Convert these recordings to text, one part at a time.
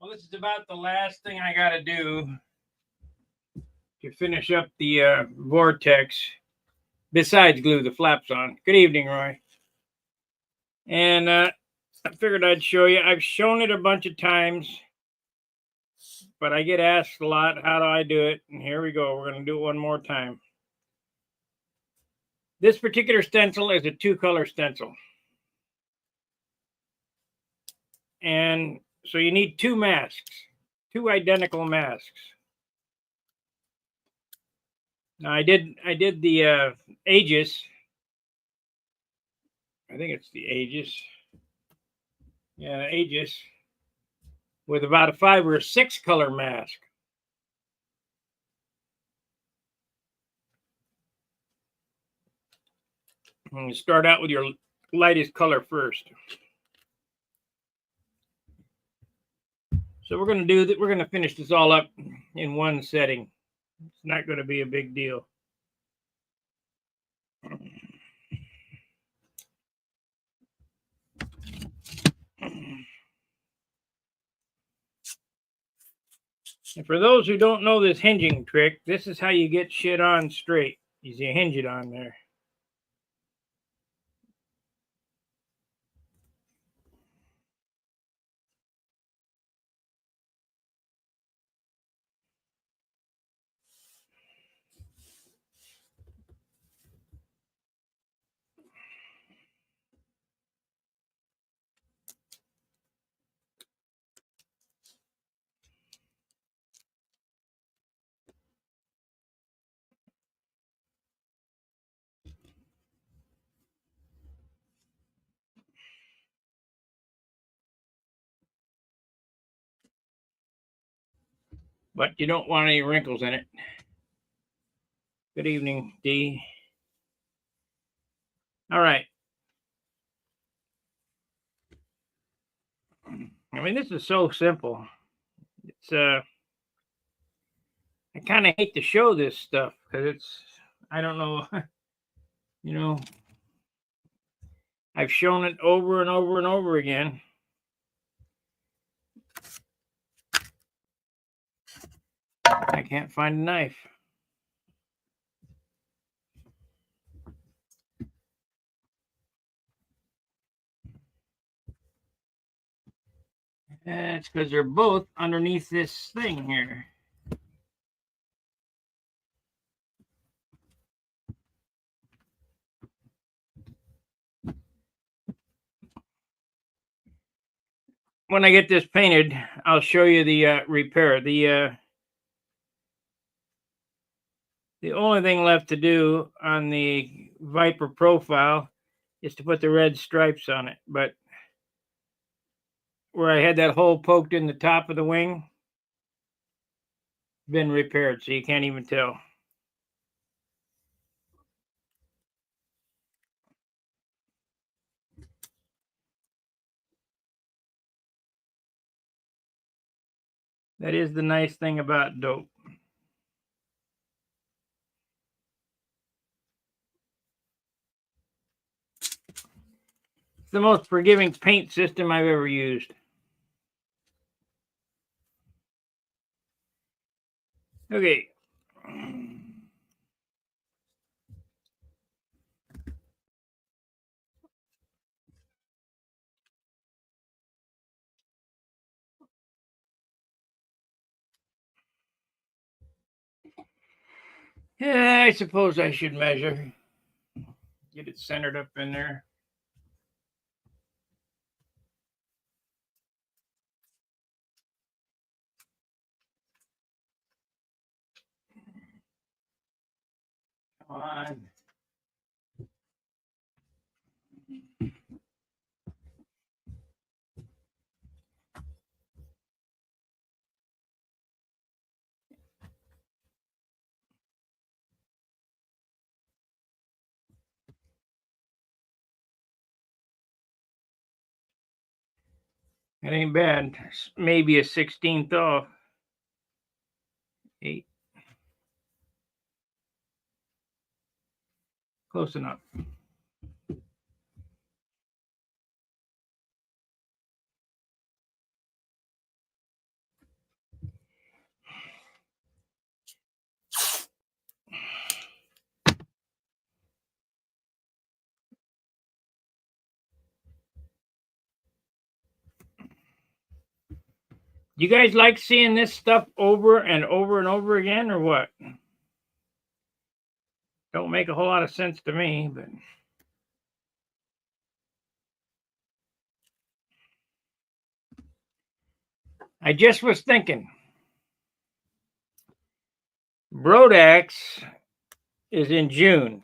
Well, this is about the last thing I got to do to finish up the vortex, besides glue the flaps on. Good evening, Roy. And I figured I'd show you. I've shown it a bunch of times, but I get asked a lot, how do I do it? And here we go. We're going to do it one more time. This particular stencil is a 2-color stencil. And so you need 2 masks, 2 identical masks. Now I did the Aegis. I think it's the Aegis. Yeah, Aegis with about a 5 or a 6 color mask. And you start out with your lightest color first. So we're going to do that. We're going to finish this all up in one setting. It's not going to be a big deal. And for those who don't know this hinging trick, this is how you get shit on straight. Is you hinge it on there. But you don't want any wrinkles in it. Good evening, D. All right. I mean, this is so simple. It's I kind of hate to show this stuff because it's, I don't know, you know, I've shown it over and over and over again. I can't find a knife. It's because they're both underneath this thing here. When I get this painted, I'll show you the repair. The only thing left to do on the Viper profile is to put the red stripes on it. But where I had that hole poked in the top of the wing, been repaired, so you can't even tell. That is the nice thing about dope. It's the most forgiving paint system I've ever used. Okay. Yeah, I suppose I should measure. Get it centered up in there. Come on. It ain't bad. Maybe a 16th off. 8. Close enough. You guys like seeing this stuff over and over and over again, or what? Don't make a whole lot of sense to me, but I just was thinking. Brodax is in June.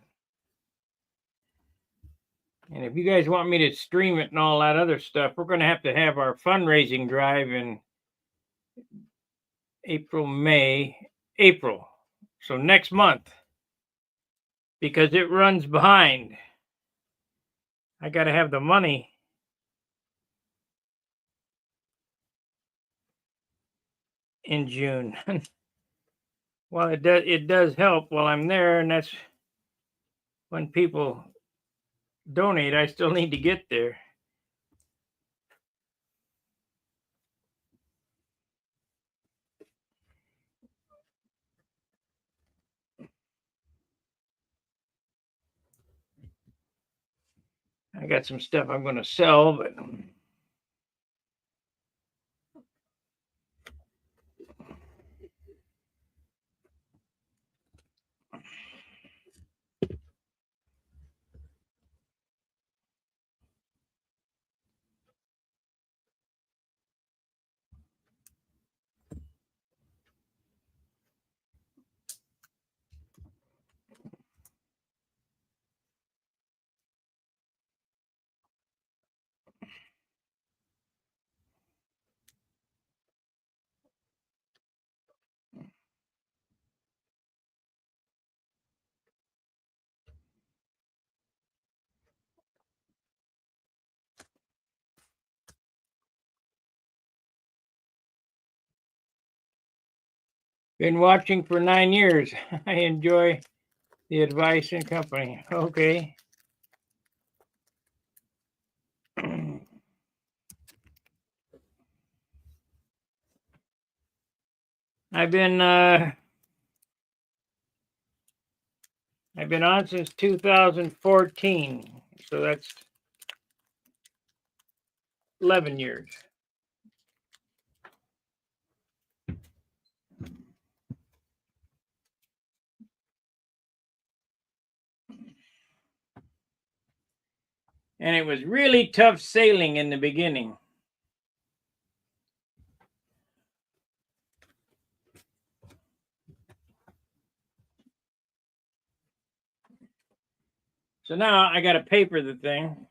And if you guys want me to stream it and all that other stuff, we're going to have our fundraising drive in April. So next month, because it runs behind. I got to have the money in June. Well, it does help while I'm there, and that's when people donate. I still need to get there. I got some stuff I'm going to sell, but been watching for 9 years. I enjoy the advice and company. Okay. I've been on since 2014, so that's 11 years. And it was really tough sailing in the beginning. So now I got to paper the thing.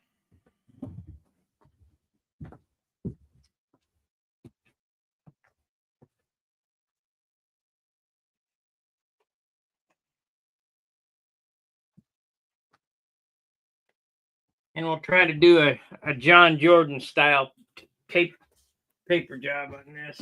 And we'll try to do a John Jordan style paper job on this.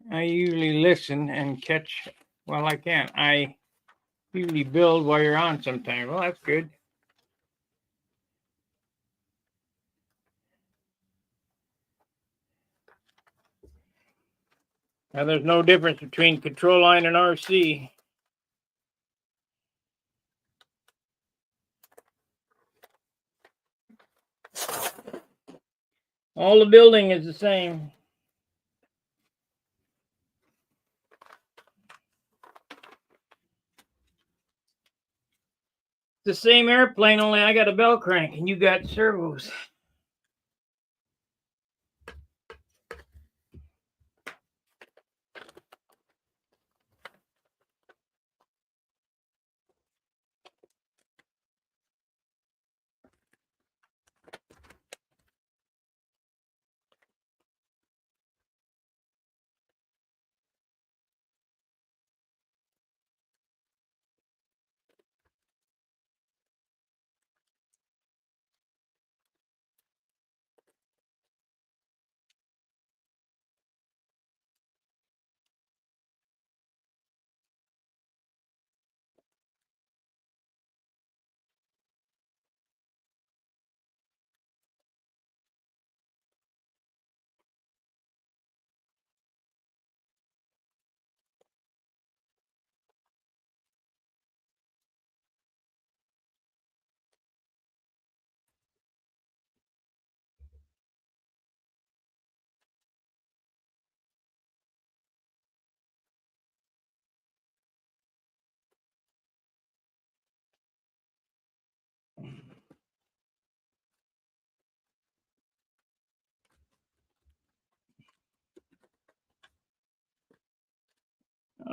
I usually listen and catch while I can. I usually build while you're on sometimes. Well, that's good. Now, there's no difference between control line and RC. All the building is the same. The same airplane, only I got a bell crank and you got servos.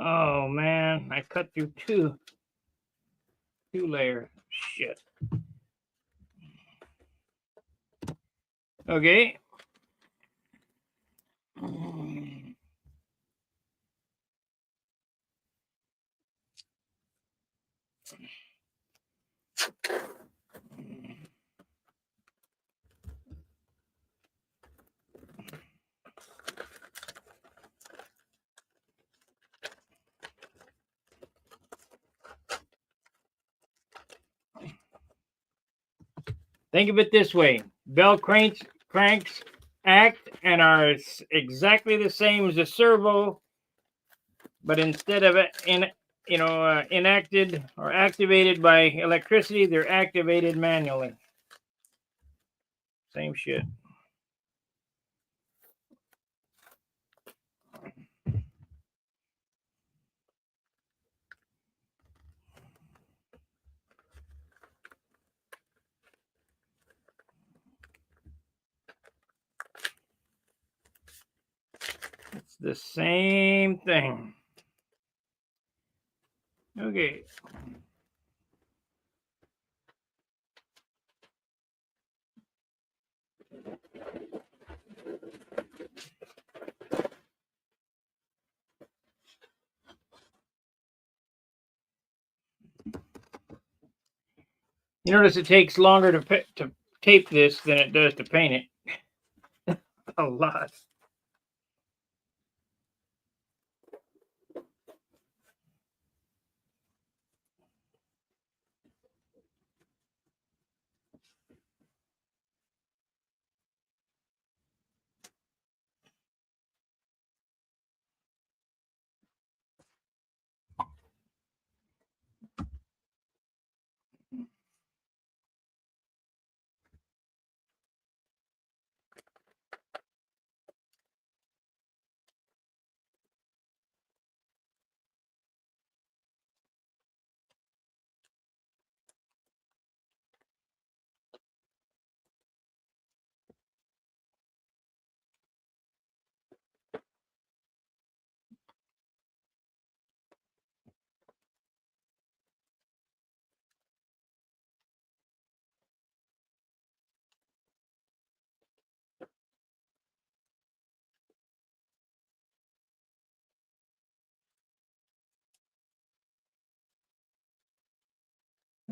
Oh man, I cut through two layers. Shit. Okay. Think of it this way: bell cranks act and are exactly the same as a servo, but instead of it enacted or activated by electricity, they're activated manually. Same shit. It's the same thing. Okay. You notice it takes longer to tape this than it does to paint it. A lot.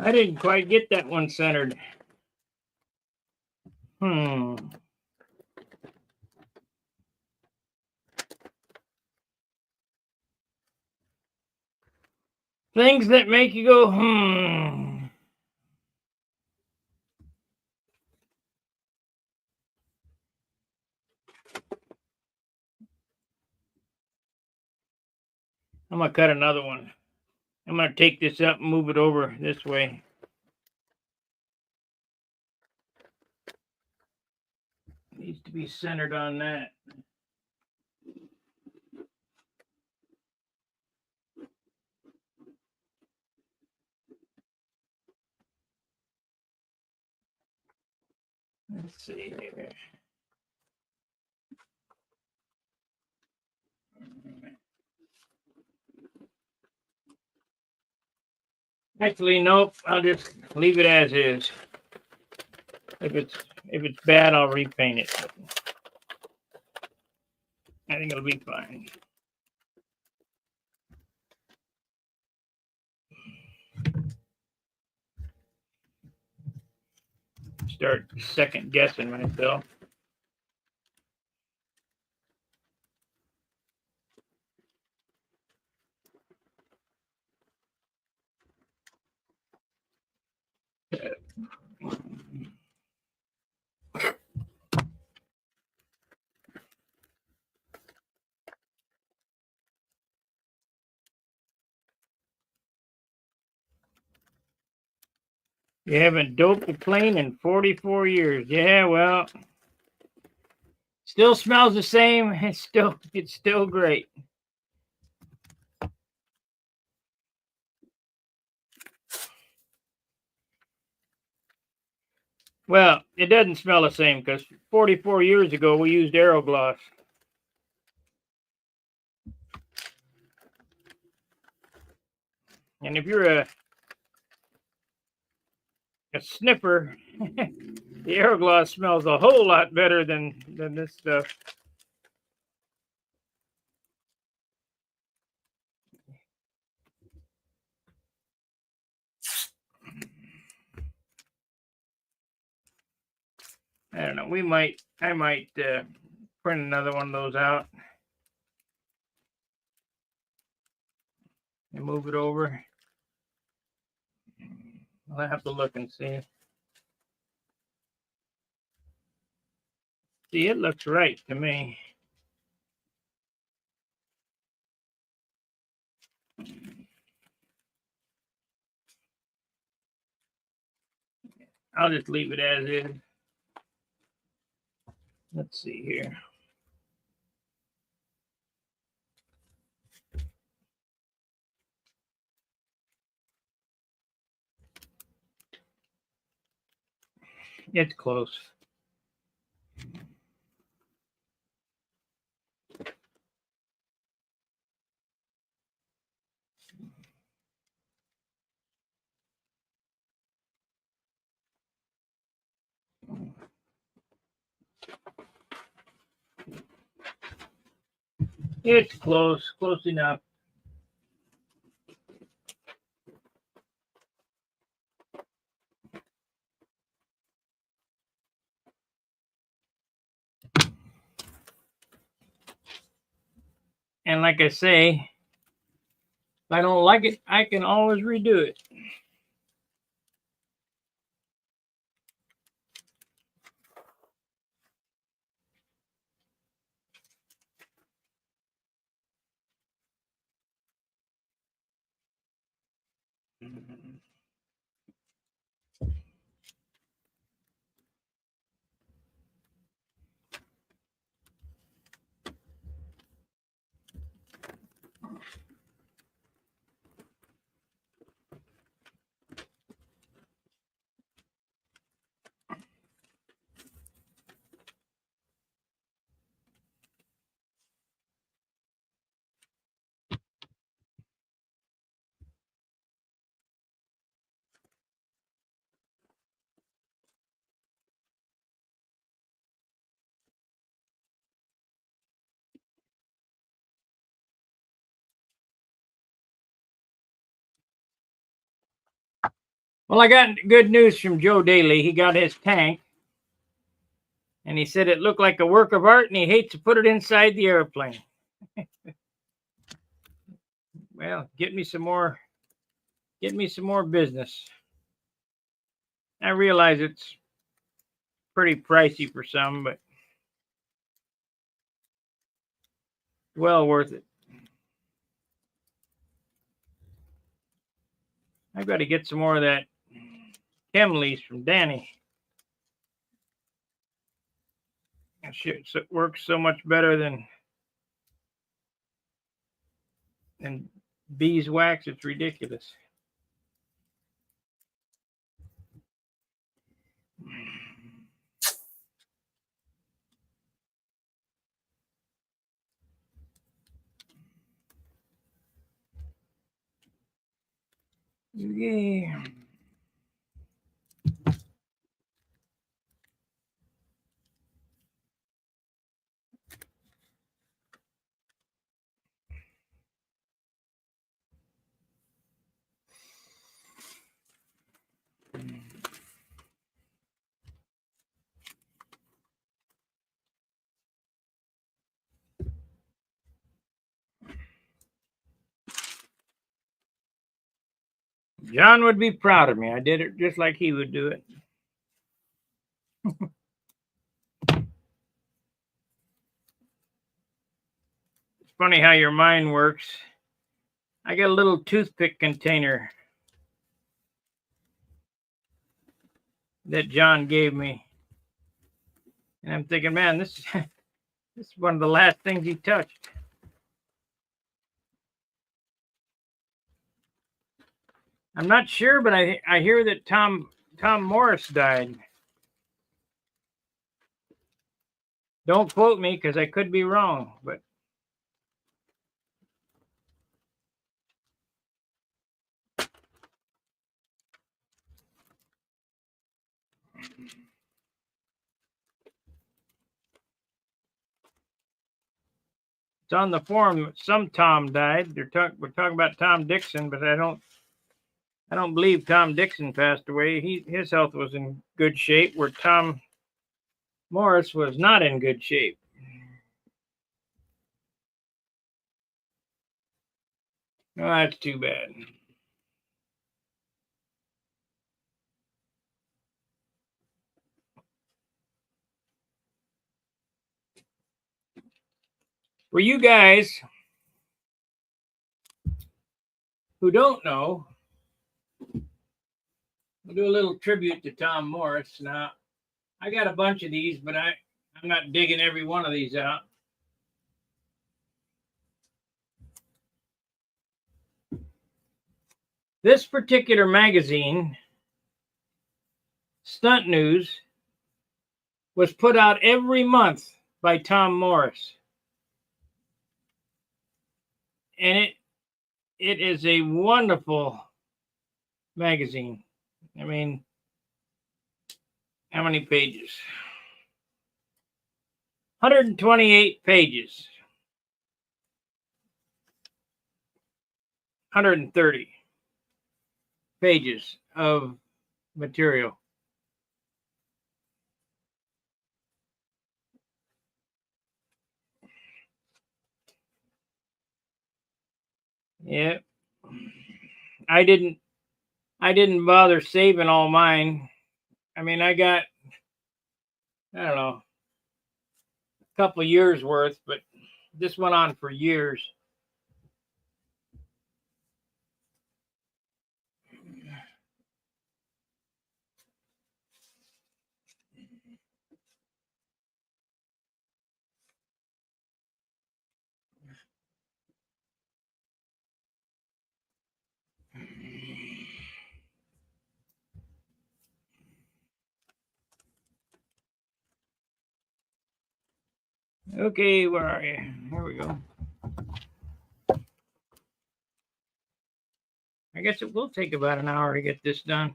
I didn't quite get that one centered. Things that make you go, I'm going to cut another one. I'm going to take this up and move it over this way. Needs to be centered on that. Let's see here. Actually, nope. I'll just leave it as is. If it's bad, I'll repaint it. I think it'll be fine. Start second guessing myself. You haven't doped a plane in 44 years. Yeah, well, still smells the same. It's still great. Well, it doesn't smell the same because 44 years ago we used Aerogloss. And if you're a sniffer, the Aerogloss smells a whole lot better than this stuff. I don't know. I might print another one of those out and move it over. I'll have to look and see. See, it looks right to me. I'll just leave it as is. Let's see here. It's close. It's close enough. And like I say, if I don't like it, I can always redo it. Well, I got good news from Joe Daly. He got his tank, and he said it looked like a work of art, and he hates to put it inside the airplane. Well, get me some more business. I realize it's pretty pricey for some, but well worth it. I've got to get some more of that chem lease from Danny. It works so much better than beeswax. It's ridiculous. Yeah. John would be proud of me. I did it just like he would do it. It's funny how your mind works. I got a little toothpick container that John gave me. And I'm thinking, man, this is one of the last things he touched. I'm not sure, but I hear that Tom Morris died. Don't quote me because I could be wrong, but It's on the forum that some Tom died. We're talking about Tom Dixon, but I don't believe Tom Dixon passed away. His health was in good shape, where Tom Morris was not in good shape. Oh, that's too bad. For you guys who don't know, we'll do a little tribute to Tom Morris. Now, I got a bunch of these, but I'm not digging every one of these out. This particular magazine, Stunt News, was put out every month by Tom Morris. And it is a wonderful magazine. I mean, how many pages? 128 pages. 130 pages of material. Yeah. I didn't bother saving all mine. I mean, I got, I don't know, a couple years worth, but this went on for years. Okay, where are you? Here we go. I guess it will take about an hour to get this done.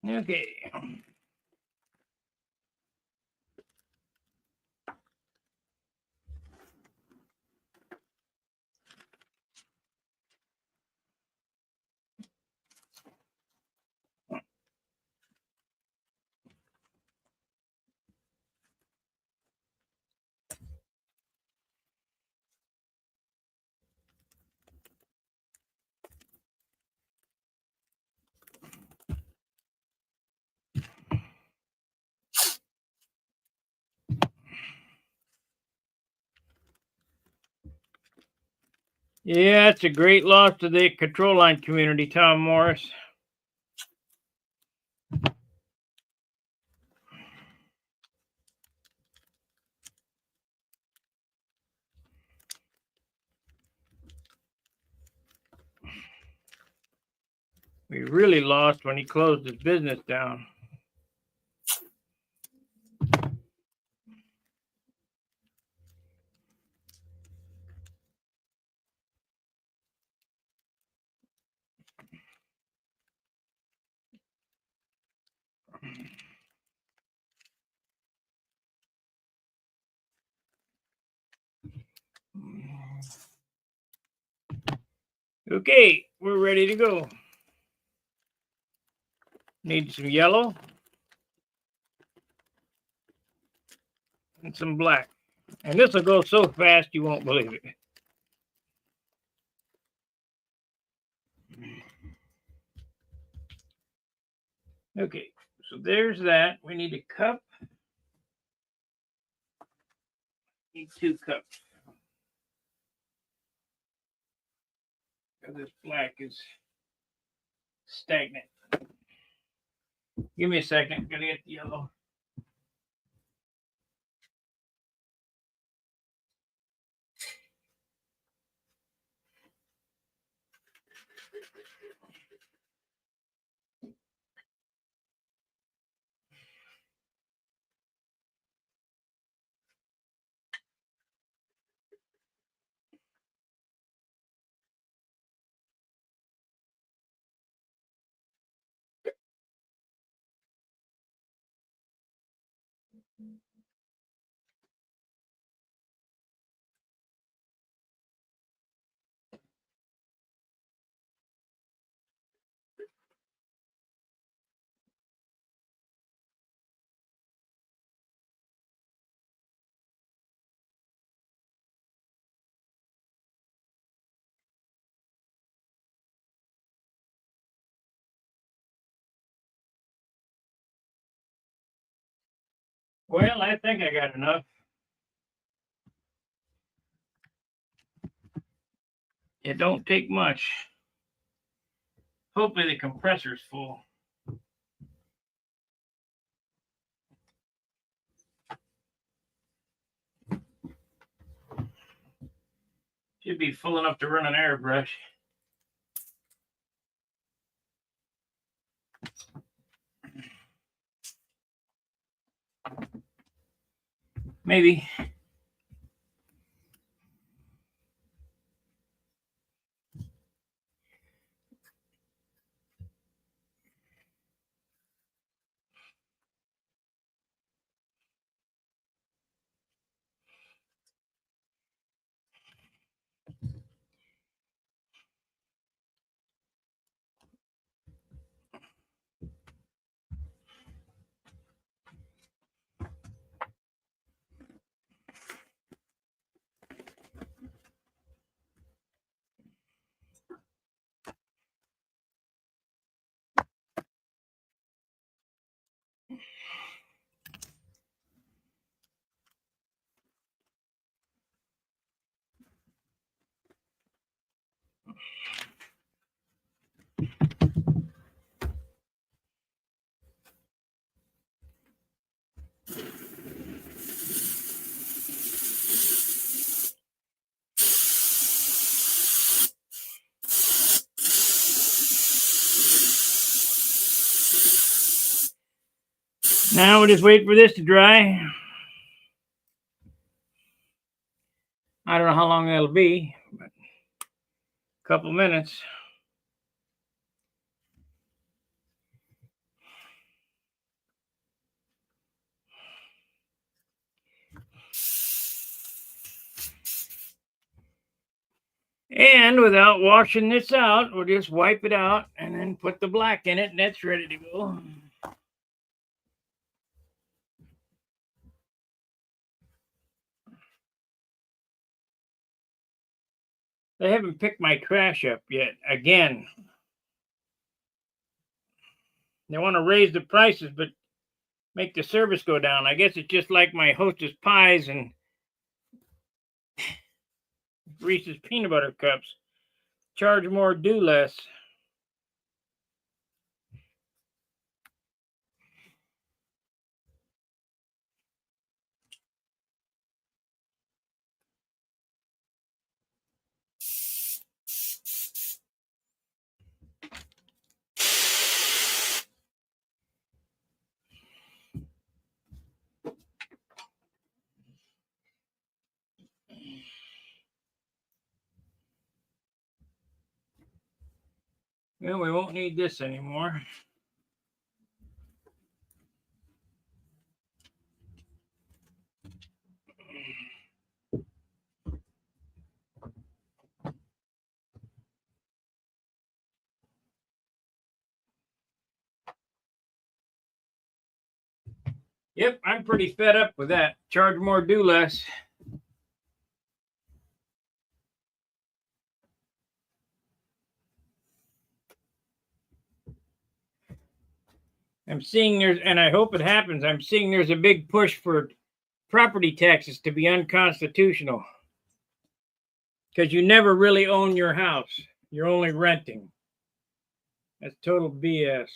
Okay. Yeah, it's a great loss to the control line community, Tom Morris. We really lost when he closed his business down. Okay, we're ready to go. Need some yellow and some black. And this will go so fast you won't believe it. Okay, so there's that. We need a cup. Need 2 cups. Because this black is stagnant. Give me a second. Gotta get the yellow. Well, I think I got enough. It don't take much. Hopefully the compressor's full. Should be full enough to run an airbrush. Maybe. Now we'll just wait for this to dry. I don't know how long that'll be, but a couple minutes. And without washing this out, we'll just wipe it out and then put the black in it, and that's ready to go. They haven't picked my trash up yet. Again, they want to raise the prices, but make the service go down. I guess it's just like my Hostess pies and Reese's peanut butter cups. Charge more, do less. Well, we won't need this anymore. Yep, I'm pretty fed up with that. Charge more, do less. I'm seeing there's, and I hope it happens, I'm seeing there's a big push for property taxes to be unconstitutional. Because you never really own your house. You're only renting. That's total BS.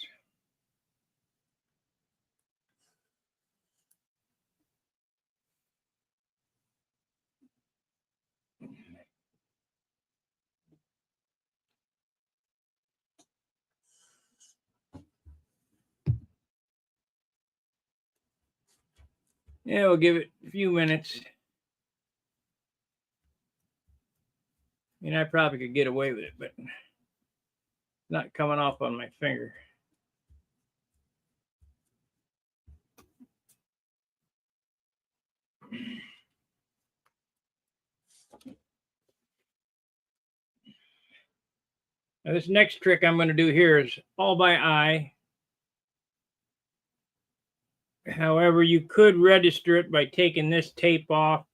Yeah, we'll give it a few minutes. I probably could get away with it, but it's not coming off on my finger. Now, this next trick I'm going to do here is all by eye. However, you could register it by taking this tape off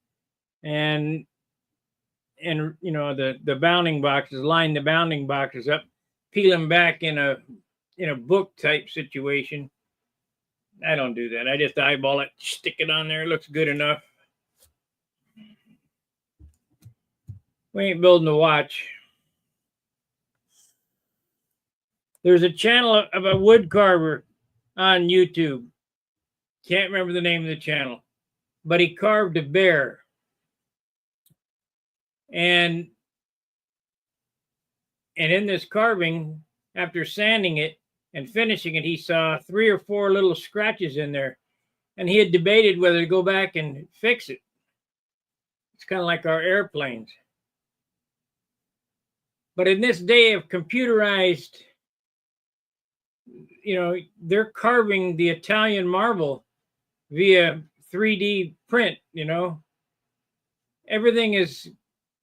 and the bounding boxes, line the bounding boxes up, peel them back in a book type situation. I don't do that. I just eyeball it, stick it on there. It looks good enough. We ain't building a watch. There's a channel of a wood carver on YouTube. Can't remember the name of the channel, but he carved a bear. And in this carving, after sanding it and finishing it, he saw 3 or 4 little scratches in there. And he had debated whether to go back and fix it. It's kind of like our airplanes. But in this day of computerized, they're carving the Italian marble via 3D print, Everything is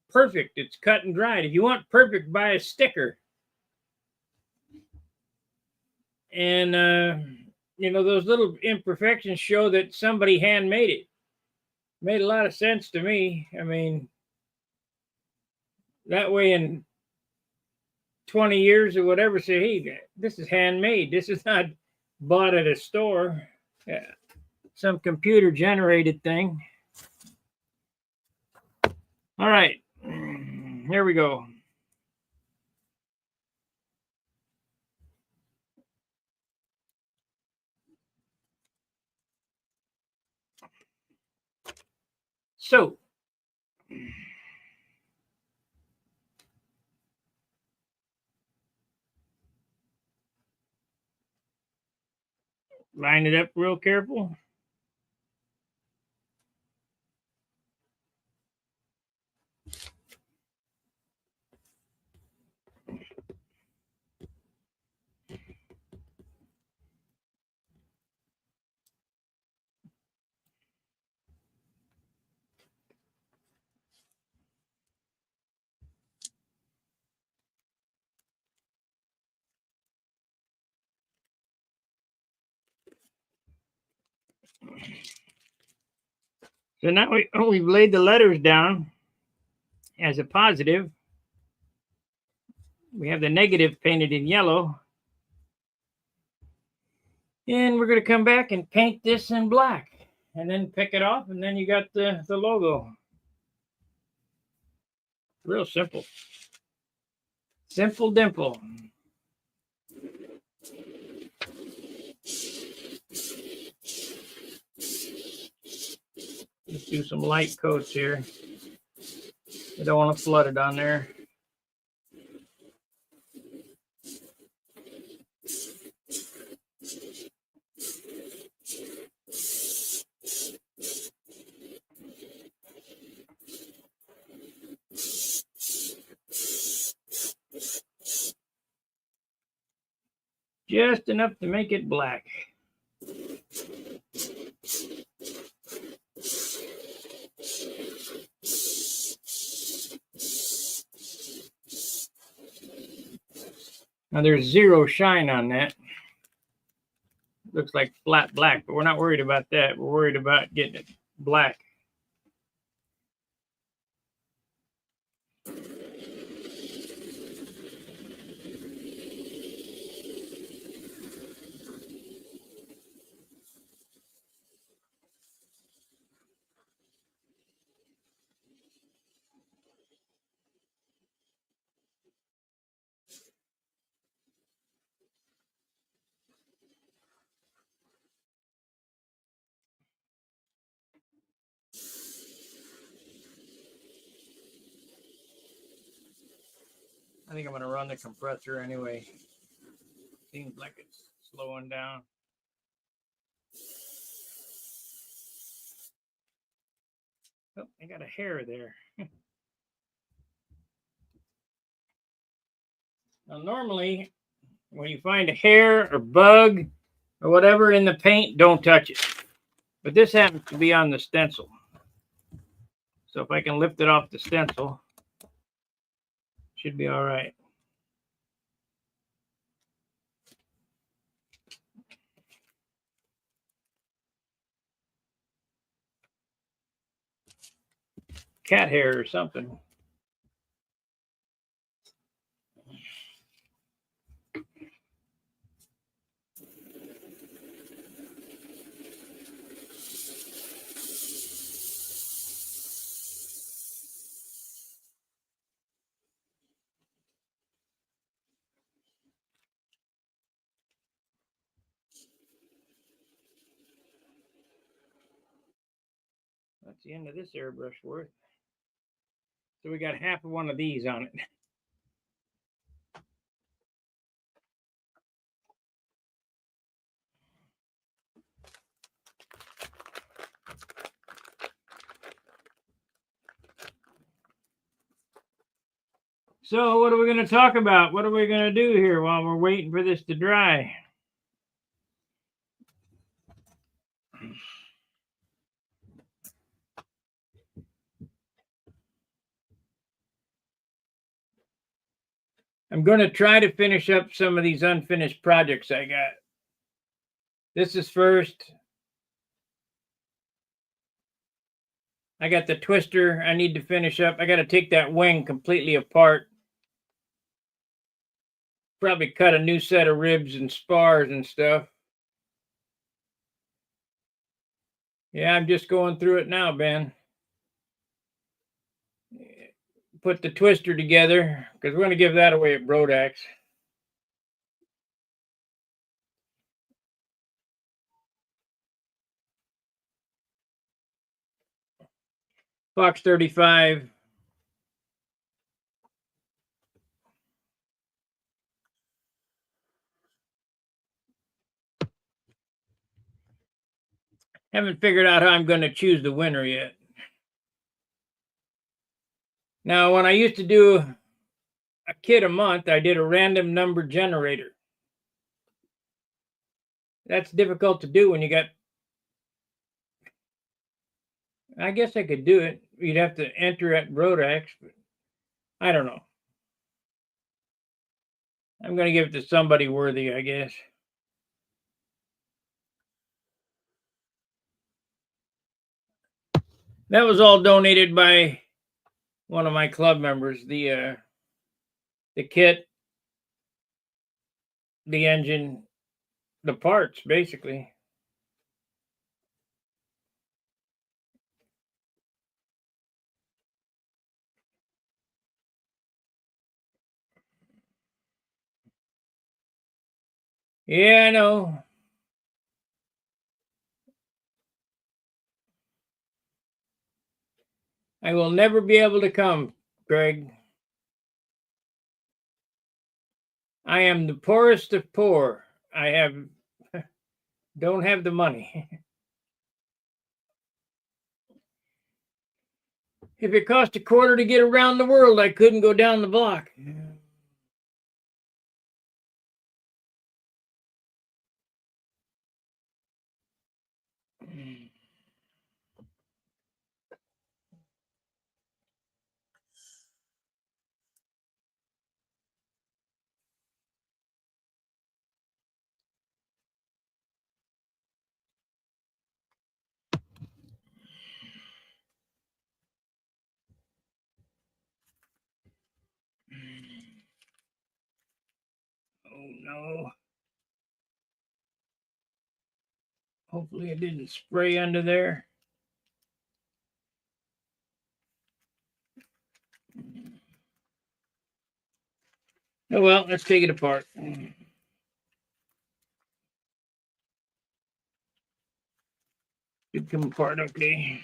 perfect. It's cut and dried. If you want perfect, buy a sticker. And, those little imperfections show that somebody handmade it. Made a lot of sense to me. I mean, that way in 20 years or whatever, say, hey, this is handmade. This is not bought at a store. Yeah. Some computer generated thing. All right. Here we go. So, line it up real careful. So now we've laid the letters down as a positive. We have the negative painted in yellow. And we're going to come back and paint this in black. And then pick it off, and then you got the logo. Real simple. Simple dimple. Let's do some light coats here. I don't want to flood it on there. Just enough to make it black. Now there's zero shine on that. Looks like flat black, but we're not worried about that. We're worried about getting it black. I think I'm going to run the compressor anyway. Seems like it's slowing down. Oh, I got a hair there. Now, normally, when you find a hair or bug or whatever in the paint, don't touch it. But this happens to be on the stencil. So if I can lift it off the stencil, should be all right. Cat hair or something. That's the end of this airbrush worth. So we got half of one of these on it. So what are we going to talk about? What are we going to do here while we're waiting for this to dry? I'm going to try to finish up some of these unfinished projects I got. This is first. I got the twister I need to finish up. I got to take that wing completely apart. Probably cut a new set of ribs and spars and stuff. Yeah, I'm just going through it now, Ben. Put the twister together because we're going to give that away at Brodax. Fox 35. Haven't figured out how I'm going to choose the winner yet. Now, when I used to do a kit a month, I did a random number generator. That's difficult to do when you got... I guess I could do it. You'd have to enter at Brodax, but I don't know. I'm going to give it to somebody worthy, I guess. That was all donated by one of my club members. The kit, the engine, the parts, basically. Yeah, I know. I will never be able to come, Greg. I am the poorest of poor. I have don't have the money. If it cost a quarter to get around the world, I couldn't go down the block. Oh no. Hopefully it didn't spray under there. Oh well, let's take it apart. Should come apart okay.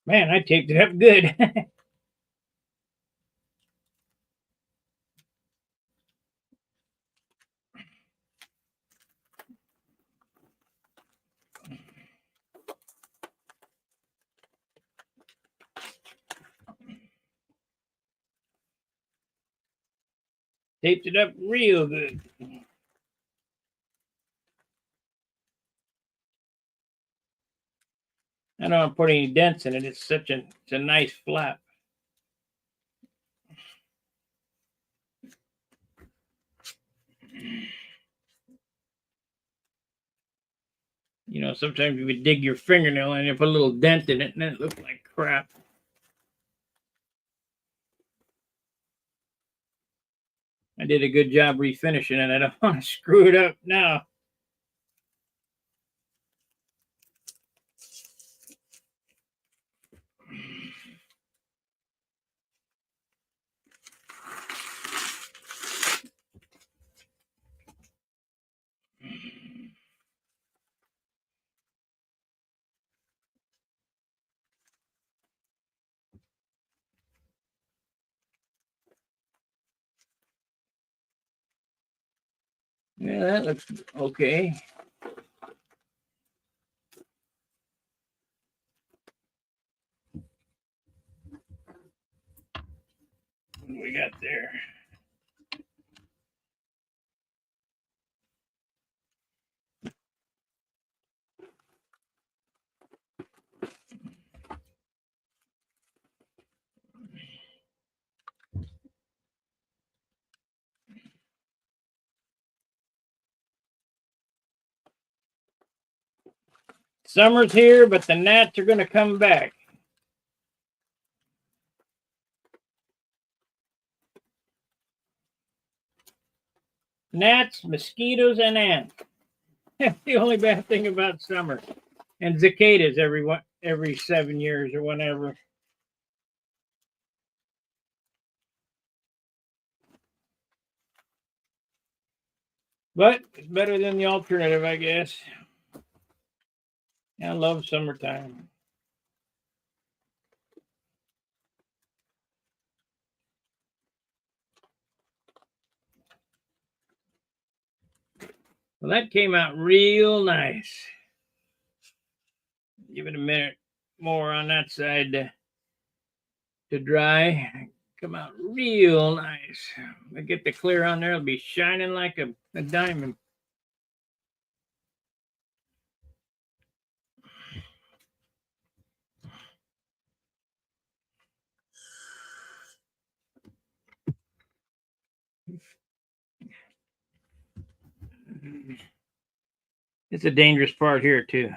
Man, I taped it up good. Taped it up real good. I don't want to put any dents in it. It's a nice flap. You know, sometimes you would dig your fingernail and you put a little dent in it and then it looks like crap. I did a good job refinishing it. I don't want to screw it up now. Yeah, that looks okay. What do we got there? Summer's here, but the gnats are going to come back. Gnats, mosquitoes, and ants. That's the only bad thing about summer. And cicadas every 7 years or whatever. But it's better than the alternative, I guess. I love summertime. Well, that came out real nice. Give it a minute more on that side to dry. Come out real nice. I get the clear on there, it'll be shining like a diamond. It's a dangerous part here too.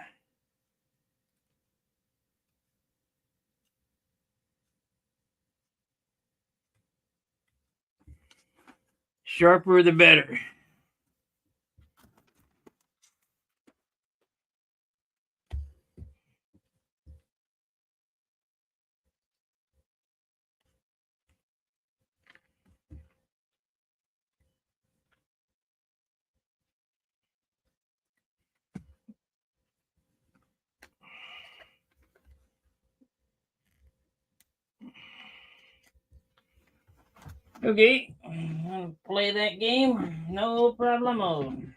Sharper the better. Okay, I'll play that game. No problemo.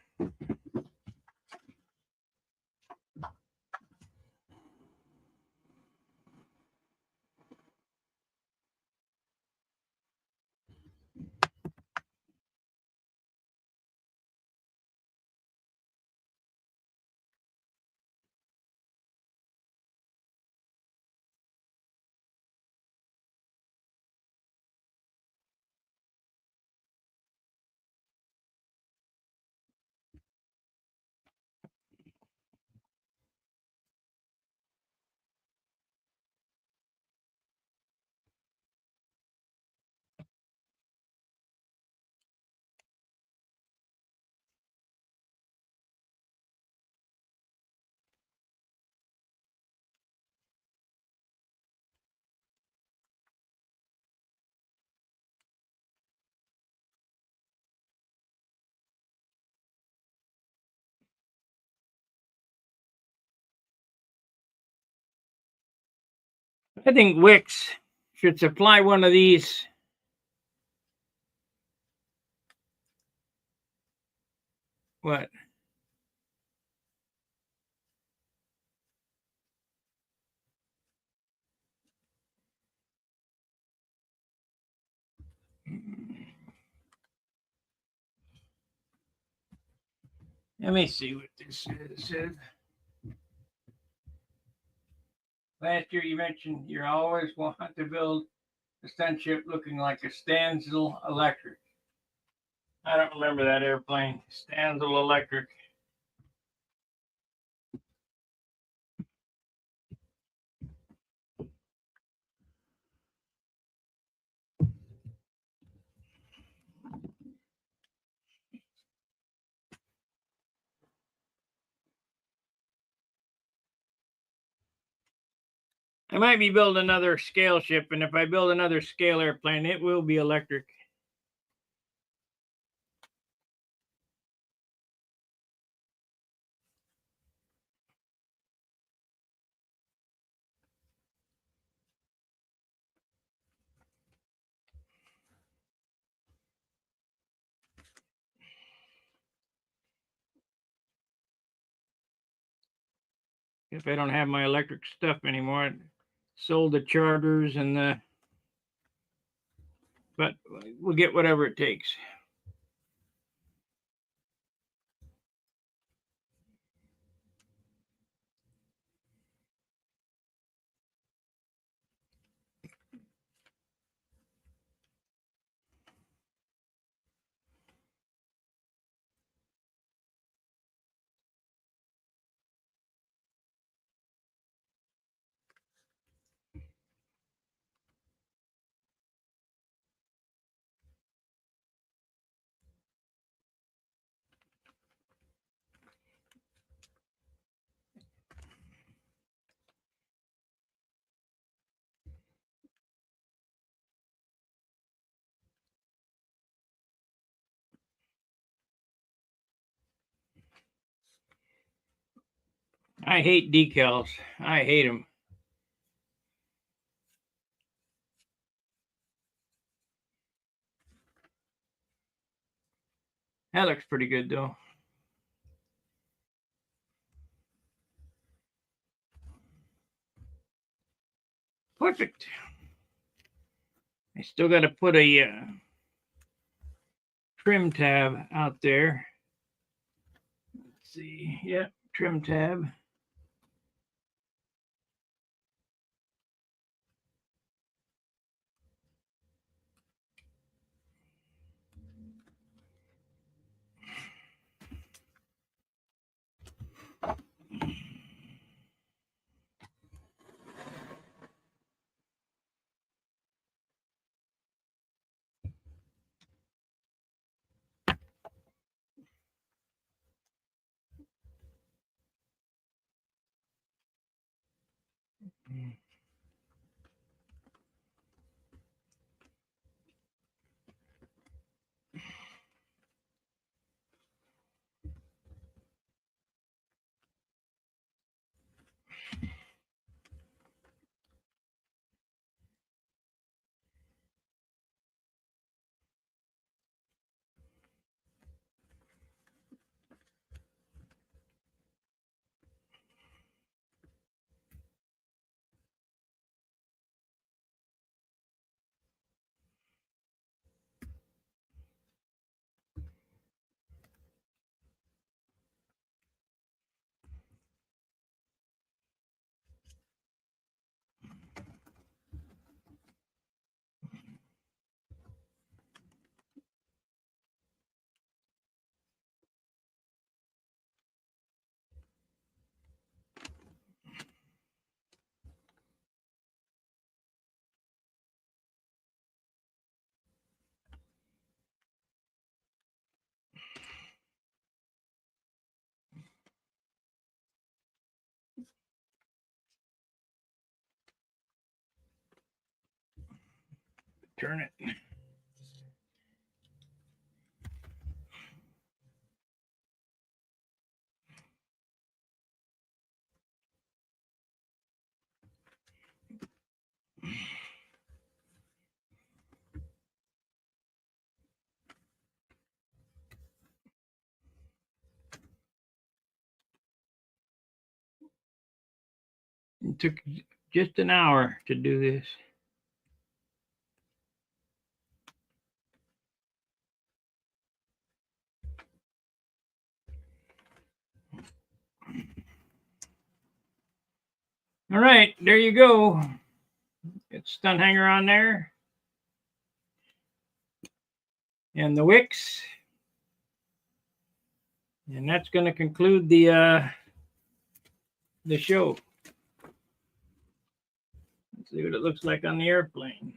I think Wix should supply one of these. What? Let me see what this says. Last year you mentioned you always want to build a stunt ship looking like a stencil electric. I don't remember that airplane. Stencil electric. I might be building another scale ship, and if I build another scale airplane, it will be electric. If I don't have my electric stuff anymore, I sold the charters and the, but we'll get whatever it takes. I hate decals. I hate them. That looks pretty good though. Perfect. I still got to put a trim tab out there. Let's see. Yep, trim tab. Turn it. It took just an hour to do this. All right, there you go. It's stun hanger on there. And the wicks. And that's going to conclude the show. Let's see what it looks like on the airplane.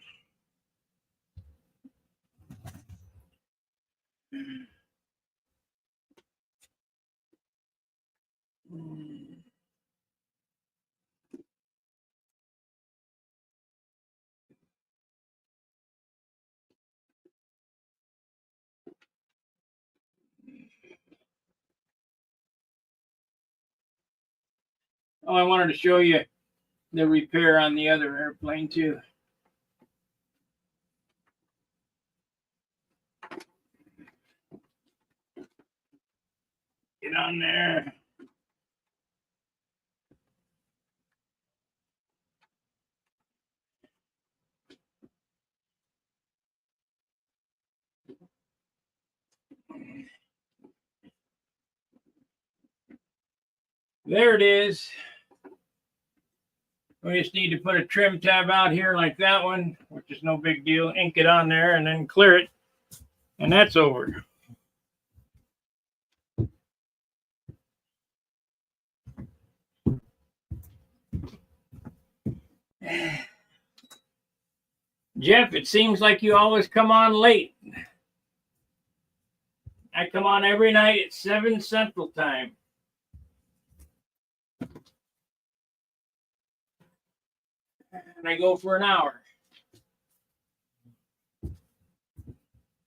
Oh, I wanted to show you the repair on the other airplane too. Get on there. There it is. We just need to put a trim tab out here like that one, which is no big deal. Ink it on there and then clear it. And that's over. Jeff, it seems like you always come on late. I come on every night at 7 Central Time. And I go for an hour.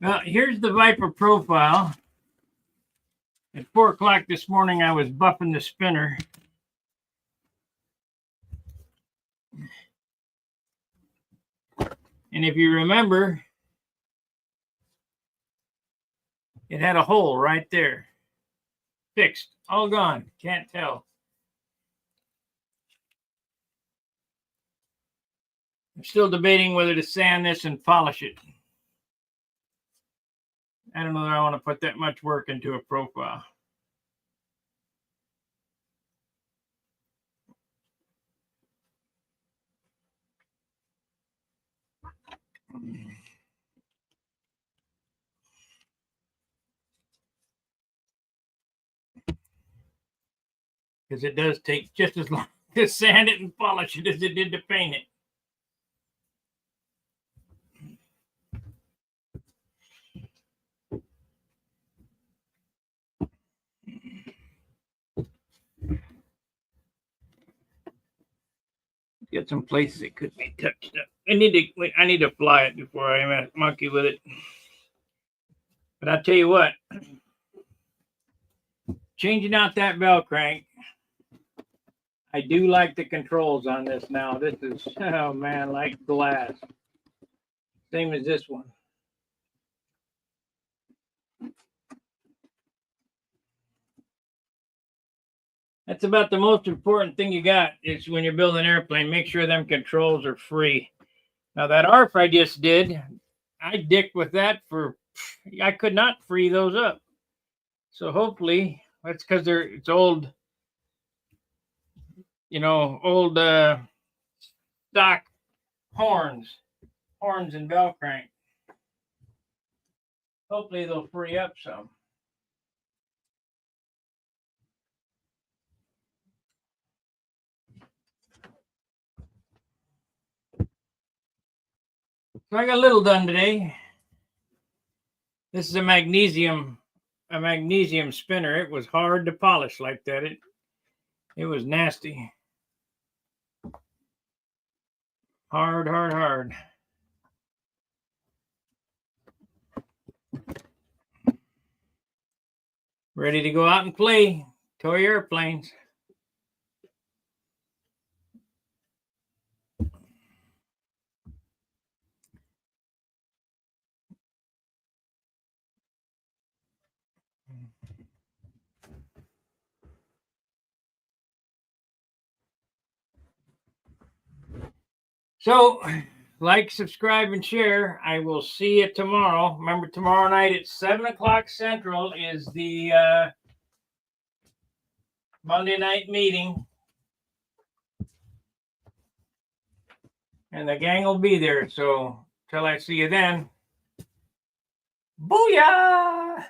Well, here's the Viper profile. At 4 o'clock this morning, I was buffing the spinner. And if you remember, it had a hole right there. Fixed. All gone. Can't tell. I'm still debating whether to sand this and polish it. I don't know that I want to put that much work into a profile. Because it does take just as long to sand it and polish it as it did to paint it. Get some places it could be touched up. I need to fly it before I monkey with it. But I'll tell you what, changing out that bell crank, I do like the controls on this now. This is, oh man, like glass. Same as this one. That's about the most important thing you got is when you're building an airplane, make sure them controls are free. Now that ARF I just did, I dicked with that I could not free those up. So hopefully that's because it's old, old stock horns and bell crank. Hopefully they'll free up some. So I got a little done today. This is a magnesium spinner. It was hard to polish like that. It was nasty. Hard. Ready to go out and play toy airplanes. So, like, subscribe, and share. I will see you tomorrow. Remember, tomorrow night at 7 o'clock Central is the Monday night meeting. And the gang will be there. So, till I see you then, booyah!